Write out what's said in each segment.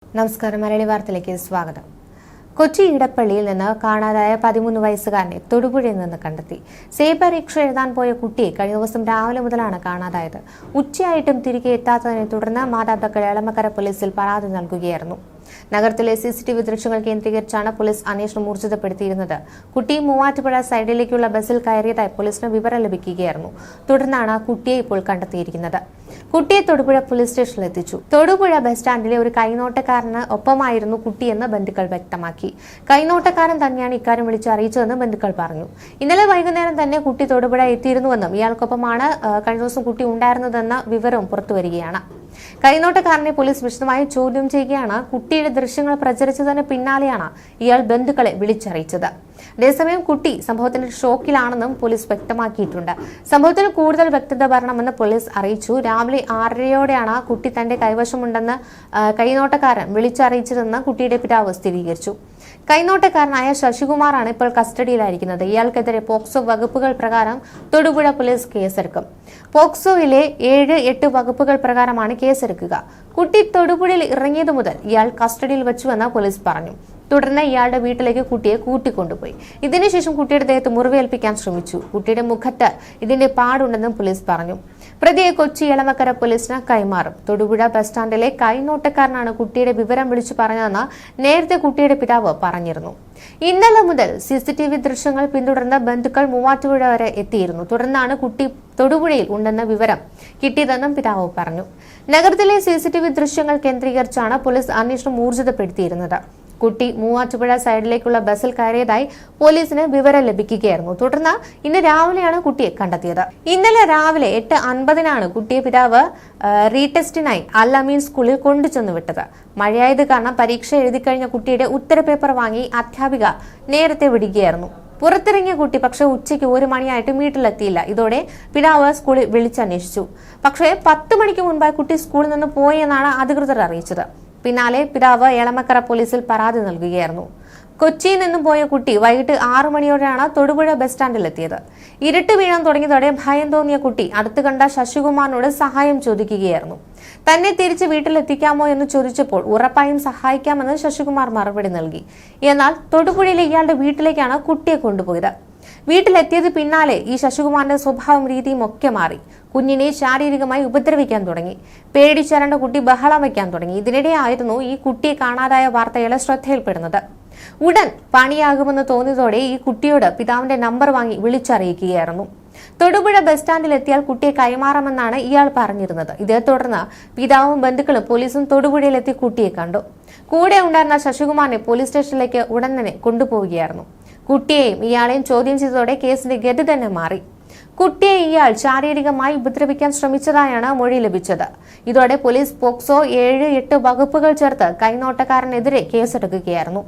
നമസ്കാരം. മലയാളി വാർത്തയിലേക്ക് സ്വാഗതം. കൊച്ചി ഇടപ്പള്ളിയിൽ നിന്ന് കാണാതായ 13 വയസ്സുകാരനെ തൊടുപുഴയിൽ നിന്ന് കണ്ടെത്തി. സേ പരീക്ഷ എഴുതാൻ പോയ കുട്ടിയെ കഴിഞ്ഞ ദിവസം രാവിലെ മുതലാണ് കാണാതായത്. ഉച്ചയായിട്ടും തിരികെ എത്താത്തതിനെ തുടർന്ന് മാതാപിതാക്കൾ എളമക്കര പോലീസിൽ പരാതി നൽകുകയായിരുന്നു. നഗരത്തിലെ CCTV ദൃശ്യങ്ങൾ കേന്ദ്രീകരിച്ചാണ് പോലീസ് അന്വേഷണം ഊർജിതപ്പെടുത്തിയിരുന്നത്. കുട്ടി മൂവാറ്റുപുഴ സൈഡിലേക്കുള്ള ബസ്സിൽ കയറിയതായി പോലീസിന് വിവരം ലഭിക്കുകയായിരുന്നു. തുടർന്നാണ് കുട്ടിയെ ഇപ്പോൾ കണ്ടെത്തിയിരിക്കുന്നത്. കുട്ടിയെ തൊടുപുഴ പോലീസ് സ്റ്റേഷനിൽ എത്തിച്ചു. തൊടുപുഴ ബസ് സ്റ്റാൻഡിലെ ഒരു കൈനോട്ടക്കാരന് ഒപ്പമായിരുന്നു കുട്ടിയെന്ന് ബന്ധുക്കൾ വ്യക്തമാക്കി. കൈനോട്ടക്കാരൻ തന്നെയാണ് ഇക്കാര്യം വിളിച്ചറിയിച്ചതെന്ന് ബന്ധുക്കൾ പറഞ്ഞു. ഇന്നലെ വൈകുന്നേരം തന്നെ കുട്ടി തൊടുപുഴ എത്തിയിരുന്നുവെന്നും ഇയാൾക്കൊപ്പമാണ് കഴിഞ്ഞ ദിവസം കുട്ടി ഉണ്ടായിരുന്നതെന്ന വിവരവും പുറത്തുവരികയാണ്. കൈനോട്ടക്കാരനെ പോലീസ് വിശദമായി ചോദ്യം ചെയ്യുകയാണ്. കുട്ടിയുടെ ദൃശ്യങ്ങൾ പ്രചരിച്ചതിന് പിന്നാലെയാണ് ഇയാൾ ബന്ധുക്കളെ വിളിച്ചറിയിച്ചത്. അതേസമയം കുട്ടി സംഭവത്തിന്റെ ഷോക്കിലാണെന്നും പോലീസ് വ്യക്തമാക്കിയിട്ടുണ്ട്. സംഭവത്തിൽ കൂടുതൽ വ്യക്തത വരണമെന്ന് പോലീസ് അറിയിച്ചു. രാവിലെ 6:30യോടെയാണ് കുട്ടി തന്റെ കൈവശമുണ്ടെന്ന് കൈനോട്ടക്കാരൻ വിളിച്ചറിയിച്ചതെന്ന് കുട്ടിയുടെ പിതാവ് സ്ഥിരീകരിച്ചു. കൈനോട്ടക്കാരനായ ശശികുമാറാണ് ഇപ്പോൾ കസ്റ്റഡിയിലായിരിക്കുന്നത്. ഇയാൾക്കെതിരെ പോക്സോ വകുപ്പുകൾ പ്രകാരം തൊടുപുഴ പോലീസ് കേസെടുക്കും. പോക്സോയിലെ 7-8 വകുപ്പുകൾ പ്രകാരമാണ് കേസെടുക്കുക. കുട്ടി തൊടുപുഴയിൽ ഇറങ്ങിയതു മുതൽ ഇയാൾ കസ്റ്റഡിയിൽ വെച്ചുവെന്ന് പോലീസ് പറഞ്ഞു. തുടർന്ന് ഇയാളുടെ വീട്ടിലേക്ക് കുട്ടിയെ കൂട്ടിക്കൊണ്ടുപോയി. ഇതിനുശേഷം കുട്ടിയുടെ ദേഹത്ത് മുറിവേൽപ്പിക്കാൻ ശ്രമിച്ചു. കുട്ടിയുടെ മുഖത്ത് ഇതിന്റെ പാടുണ്ടെന്നും പോലീസ് പറഞ്ഞു. പ്രതിയെ കൊച്ചി എളമക്കര പോലീസിന് കൈമാറും. തൊടുപുഴ ബസ് സ്റ്റാൻഡിലെ കൈനോട്ടക്കാരനാണ് കുട്ടിയുടെ വിവരം വിളിച്ചു പറഞ്ഞതെന്ന് നേരത്തെ കുട്ടിയുടെ പിതാവ് പറഞ്ഞിരുന്നു. ഇന്നലെ മുതൽ CCTV ദൃശ്യങ്ങൾ പിന്തുടർന്ന ബന്ധുക്കൾ മൂവാറ്റുപുഴ വരെ എത്തിയിരുന്നു. തുടർന്നാണ് കുട്ടി തൊടുപുഴയിൽ ഉണ്ടെന്ന വിവരം കിട്ടിയതെന്നും പിതാവ് പറഞ്ഞു. നഗരത്തിലെ CCTV ദൃശ്യങ്ങൾ കേന്ദ്രീകരിച്ചാണ് പോലീസ് അന്വേഷണം ഊർജിതപ്പെടുത്തിയിരുന്നത്. കുട്ടി മൂവാറ്റുപുഴ സൈഡിലേക്കുള്ള ബസ്സിൽ കയറിയതായി പോലീസിന് വിവരം ലഭിക്കുകയായിരുന്നു. തുടർന്ന് ഇന്ന് രാവിലെയാണ് കുട്ടിയെ കണ്ടെത്തിയത്. ഇന്നലെ രാവിലെ 8:50-നാണ് കുട്ടിയെ പിതാവ് റീടെസ്റ്റിനായി അൽ അമീൻ സ്കൂളിൽ കൊണ്ടുചെന്ന് വിട്ടത്. മഴയായത് കാരണം പരീക്ഷ എഴുതിക്കഴിഞ്ഞ കുട്ടിയുടെ ഉത്തരപേപ്പർ വാങ്ങി അധ്യാപിക നേരത്തെ വിടുകയായിരുന്നു. പുറത്തിറങ്ങിയ കുട്ടി പക്ഷെ ഉച്ചയ്ക്ക് 1 മണിയായിട്ടും വീട്ടിലെത്തിയില്ല. ഇതോടെ പിതാവ് സ്കൂളിൽ വിളിച്ചന്വേഷിച്ചു. പക്ഷേ 10 മണിക്ക് മുൻപായി കുട്ടി സ്കൂളിൽ നിന്ന് പോയെന്നാണ് അധികൃതർ അറിയിച്ചത്. പിന്നാലെ പിതാവ് എളമക്കര പോലീസിൽ പരാതി നൽകുകയായിരുന്നു. കൊച്ചിയിൽ നിന്നും പോയ കുട്ടി വൈകിട്ട് 6 മണിയോടെയാണ് തൊടുപുഴ ബസ് സ്റ്റാൻഡിലെത്തിയത്. ഇരുട്ട് വീഴാൻ തുടങ്ങിയതോടെ ഭയം തോന്നിയ കുട്ടി അടുത്ത് കണ്ട ശശികുമാറിനോട് സഹായം ചോദിക്കുകയായിരുന്നു. തന്നെ തിരിച്ച് വീട്ടിലെത്തിക്കാമോ എന്ന് ചോദിച്ചപ്പോൾ ഉറപ്പായും സഹായിക്കാമെന്ന് ശശികുമാർ മറുപടി നൽകി. എന്നാൽ തൊടുപുഴയിലെ ഇയാളുടെ വീട്ടിലേക്കാണ് കുട്ടിയെ കൊണ്ടുപോയത്. വീട്ടിലെത്തിയത് പിന്നാലെ ഈ ശശികുമാറിന്റെ സ്വഭാവം രീതിയും ഒക്കെ മാറി. കുഞ്ഞിനെ ശാരീരികമായി ഉപദ്രവിക്കാൻ തുടങ്ങി. പേടിച്ചരണ്ട കുട്ടി ബഹളം വയ്ക്കാൻ തുടങ്ങി. ഇതിനിടെയായിരുന്നു ഈ കുട്ടിയെ കാണാതായ വാർത്തകളെ ശ്രദ്ധയിൽപ്പെടുന്നത്. ഉടൻ പണിയാകുമെന്ന് തോന്നിയതോടെ ഈ കുട്ടിയോട് പിതാവിന്റെ നമ്പർ വാങ്ങി വിളിച്ചറിയിക്കുകയായിരുന്നു. തൊടുപുഴ ബസ് സ്റ്റാൻഡിൽ എത്തിയാൽ കുട്ടിയെ കൈമാറാമെന്നാണ് ഇയാൾ പറഞ്ഞിരുന്നത്. ഇതേ തുടർന്ന് പിതാവും ബന്ധുക്കളും പോലീസും തൊടുപുഴയിലെത്തി കുട്ടിയെ കണ്ടു. കൂടെ ഉണ്ടായിരുന്ന ശശികുമാറിനെ പോലീസ് സ്റ്റേഷനിലേക്ക് ഉടൻ തന്നെ കൊണ്ടുപോവുകയായിരുന്നു. കുട്ടിയെയും ഇയാളെയും ചോദ്യം ചെയ്തതോടെ കേസിന്റെ ഗതി തന്നെ മാറി. കുട്ടിയെ ഇയാൾ ശാരീരികമായി ഉപദ്രവിക്കാൻ ശ്രമിച്ചതായാണ് മൊഴി ലഭിച്ചത്. ഇതോടെ പോലീസ് പോക്സോ 7-8 വകുപ്പുകൾ ചേർത്ത് കൈനോട്ടക്കാരനെതിരെ കേസെടുക്കുകയായിരുന്നു.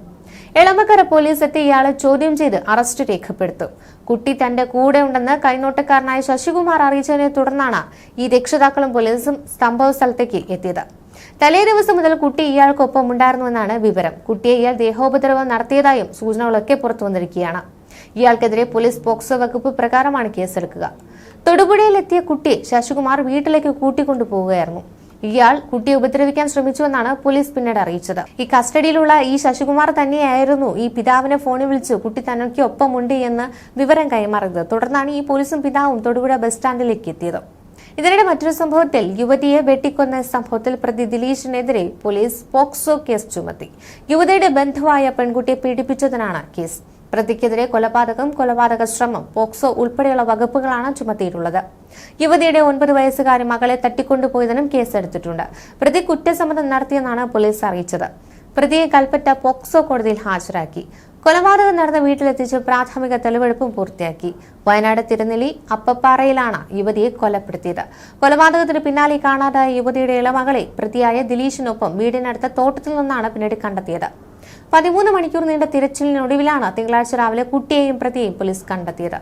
എളമക്കര പോലീസ് എത്തി ഇയാളെ ചോദ്യം ചെയ്ത് അറസ്റ്റ് രേഖപ്പെടുത്തും. കുട്ടി തന്റെ കൂടെ ഉണ്ടെന്ന് കൈനോട്ടക്കാരനായ ശശികുമാർ അറിയിച്ചതിനെ തുടർന്നാണ് ഈ രക്ഷിതാക്കളും പോലീസും സംഭവ സ്ഥലത്തേക്ക് എത്തിയത്. തലേ ദിവസം മുതൽ കുട്ടി ഇയാൾക്കൊപ്പം ഉണ്ടായിരുന്നുവെന്നാണ് വിവരം. കുട്ടിയെ ഇയാൾ ദേഹോപദ്രവം നടത്തിയതായും സൂചനകളൊക്കെ പുറത്തു വന്നിരിക്കുകയാണ്. ഇയാൾക്കെതിരെ പോലീസ് പോക്സോ വകുപ്പ് പ്രകാരമാണ് കേസെടുക്കുക. തൊടുപുഴയിലെത്തിയ കുട്ടിയെ ശശികുമാർ വീട്ടിലേക്ക് കൂട്ടിക്കൊണ്ടുപോവുകയായിരുന്നു. ഇയാൾ കുട്ടിയെ ഉപദ്രവിക്കാൻ ശ്രമിച്ചുവെന്നാണ് പോലീസ് പിന്നീട് അറിയിച്ചത്. ഈ കസ്റ്റഡിയിലുള്ള ഈ ശശികുമാർ തന്നെയായിരുന്നു ഈ പിതാവിനെ ഫോണിൽ വിളിച്ച് കുട്ടി തനിക്ക് ഒപ്പമുണ്ട് എന്ന് വിവരം കൈമാറിയത്. തുടർന്നാണ് ഈ പോലീസും പിതാവും തൊടുപുഴ ബസ് സ്റ്റാൻഡിലേക്ക് എത്തിയത്. ഇതിനിടെ മറ്റൊരു സംഭവത്തിൽ യുവതിയെ വെട്ടിക്കൊന്ന സംഭവത്തിൽ പ്രതി ദിലീഷിനെതിരെ പോലീസ് പോക്സോ കേസ് ചുമത്തി. യുവതിയുടെ ബന്ധുവായ പെൺകുട്ടിയെ പീഡിപ്പിച്ചതിനാണ് കേസ്. പ്രതിക്കെതിരെ കൊലപാതക ശ്രമം, പോക്സോ ഉൾപ്പെടെയുള്ള വകുപ്പുകളാണ് ചുമത്തിയിട്ടുള്ളത്. യുവതിയുടെ 9 വയസ്സുകാരി മകളെ തട്ടിക്കൊണ്ടുപോയതിനും കേസെടുത്തിട്ടുണ്ട്. പ്രതി കുറ്റസമ്മതം നടത്തിയെന്നാണ് പോലീസ് അറിയിച്ചത്. പ്രതിയെ കൽപ്പറ്റ പോക്സോ കോടതിയിൽ ഹാജരാക്കി. കൊലപാതകം നടന്ന വീട്ടിലെത്തിച്ച് പ്രാഥമിക തെളിവെടുപ്പും പൂർത്തിയാക്കി. വയനാട് തിരുനെല്ലി അപ്പപ്പാറയിലാണ് യുവതിയെ കൊലപ്പെടുത്തിയത്. കൊലപാതകത്തിന് പിന്നാലെ കാണാതായ യുവതിയുടെ ഇളമകളെ പ്രതിയായ ദിലീഷിനൊപ്പം വീടിനടുത്ത തോട്ടത്തിൽ നിന്നാണ് പിന്നീട് കണ്ടെത്തിയത്. 13 മണിക്കൂർ നീണ്ട തിരച്ചിലിനൊടുവിലാണ് തിങ്കളാഴ്ച രാവിലെ കുട്ടിയെയും പ്രതിയെയും പോലീസ് കണ്ടെത്തിയത്.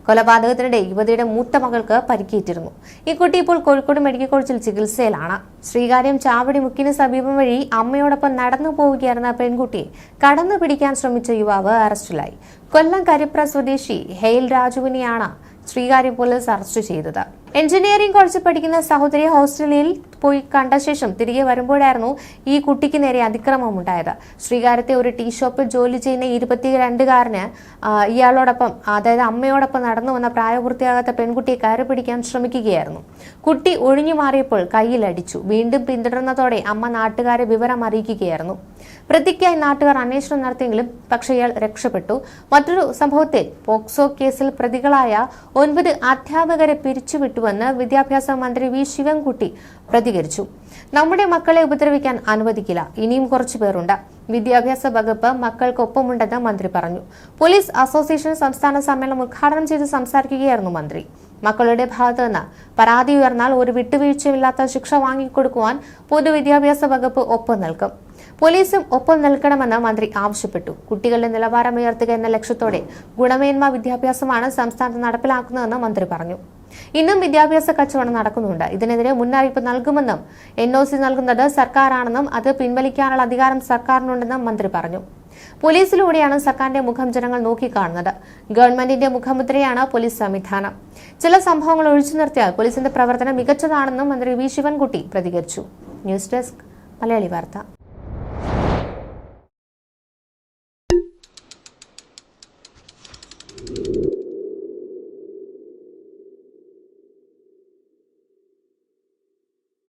കൊലപാതകത്തിനിടെ യുവതിയുടെ മൂത്ത മകൾക്ക് പരിക്കേറ്റിരുന്നു. ഈ കുട്ടി ഇപ്പോൾ കോഴിക്കോട് മെഡിക്കൽ കോളേജിൽ ചികിത്സയിലാണ്. ശ്രീകാര്യം ചാവടി മുക്കിന് സമീപം വഴി അമ്മയോടൊപ്പം നടന്നു പോവുകയായിരുന്ന പെൺകുട്ടിയെ കടന്നു പിടിക്കാൻ ശ്രമിച്ച യുവാവ് അറസ്റ്റിലായി. കൊല്ലം കരിപ്ര സ്വദേശി ഹെയിൽ രാജുവിനെയാണ് ശ്രീകാര്യം പോലീസ് അറസ്റ്റ് ചെയ്തത്. എഞ്ചിനീയറിംഗ് കോളേജിൽ പഠിക്കുന്ന സഹോദരി ഹോസ്റ്റലിൽ പോയി കണ്ട ശേഷം തിരികെ വരുമ്പോഴായിരുന്നു ഈ കുട്ടിക്ക് നേരെ അതിക്രമമുണ്ടായത്. ശ്രീകാര്യത്തെ ഒരു ടീ ഷോപ്പിൽ ജോലി ചെയ്യുന്ന 22-കാരന് ഇയാളോടൊപ്പം, അതായത് അമ്മയോടൊപ്പം നടന്നു വന്ന പ്രായപൂർത്തിയാകാത്ത പെൺകുട്ടിയെ കയറി പിടിക്കാൻ ശ്രമിക്കുകയായിരുന്നു. കുട്ടി ഒഴിഞ്ഞു മാറിയപ്പോൾ കയ്യിലടിച്ചു. വീണ്ടും പിന്തുടർന്നതോടെ അമ്മ നാട്ടുകാരെ വിവരം അറിയിക്കുകയായിരുന്നു. പ്രതിക്കായി നാട്ടുകാർ അന്വേഷണം നടത്തിയെങ്കിലും പക്ഷേ ഇയാൾ രക്ഷപ്പെട്ടു. മറ്റൊരു സംഭവത്തിൽ പോക്സോ കേസിൽ പ്രതികളായ 9 അധ്യാപകരെ പിരിച്ചുവിട്ടുവെന്ന് വിദ്യാഭ്യാസ മന്ത്രി വി ശിവൻകുട്ടി പ്രതികരിച്ചു. നമ്മുടെ മക്കളെ ഉപദ്രവിക്കാൻ അനുവദിക്കില്ല, ഇനിയും കുറച്ചു പേരുണ്ട്. വിദ്യാഭ്യാസ വകുപ്പ് മക്കൾക്കൊപ്പമുണ്ടെന്ന് മന്ത്രി പറഞ്ഞു. പോലീസ് അസോസിയേഷൻ സംസ്ഥാന സമ്മേളനം ഉദ്ഘാടനം ചെയ്ത് സംസാരിക്കുകയായിരുന്നു മന്ത്രി. മക്കളുടെ ഭാഗത്തു നിന്ന് പരാതി ഉയർന്നാൽ ഒരു വിട്ടുവീഴ്ചയില്ലാത്ത ശിക്ഷ വാങ്ങിക്കൊടുക്കുവാൻ പൊതുവിദ്യാഭ്യാസ വകുപ്പ് ഒപ്പം നിൽക്കും. പോലീസും ഒപ്പം നിൽക്കണമെന്ന് മന്ത്രി ആവശ്യപ്പെട്ടു. കുട്ടികളുടെ നിലവാരം ഉയർത്തുക എന്ന ലക്ഷ്യത്തോടെ ഗുണമേന്മ വിദ്യാഭ്യാസമാണ് സംസ്ഥാനത്ത് നടപ്പിലാക്കുന്നതെന്ന് മന്ത്രി പറഞ്ഞു. ഇന്നും വിദ്യാഭ്യാസ കച്ചവടം നടക്കുന്നുണ്ട്. ഇതിനെതിരെ മുന്നറിയിപ്പ് നൽകുമെന്നും NOC നൽകുന്നത് സർക്കാരാണെന്നും അത് പിൻവലിക്കാനുള്ള അധികാരം സർക്കാരിനുണ്ടെന്നും മന്ത്രി പറഞ്ഞു. പോലീസിലൂടെയാണ് സർക്കാരിന്റെ മുഖം ജനങ്ങൾ നോക്കിക്കാണുന്നത്. ഗവൺമെന്റിന്റെ മുഖമുദ്രയാണ് പോലീസ് സംവിധാനം. ചില സംഭവങ്ങൾ ഒഴിച്ചു നിർത്തിയാൽ പോലീസിന്റെ പ്രവർത്തനം മികച്ചതാണെന്നും മന്ത്രി വി ശിവൻകുട്ടി പ്രതികരിച്ചു. ന്യൂസ് ഡെസ്ക് മലയാളി വാർത്ത.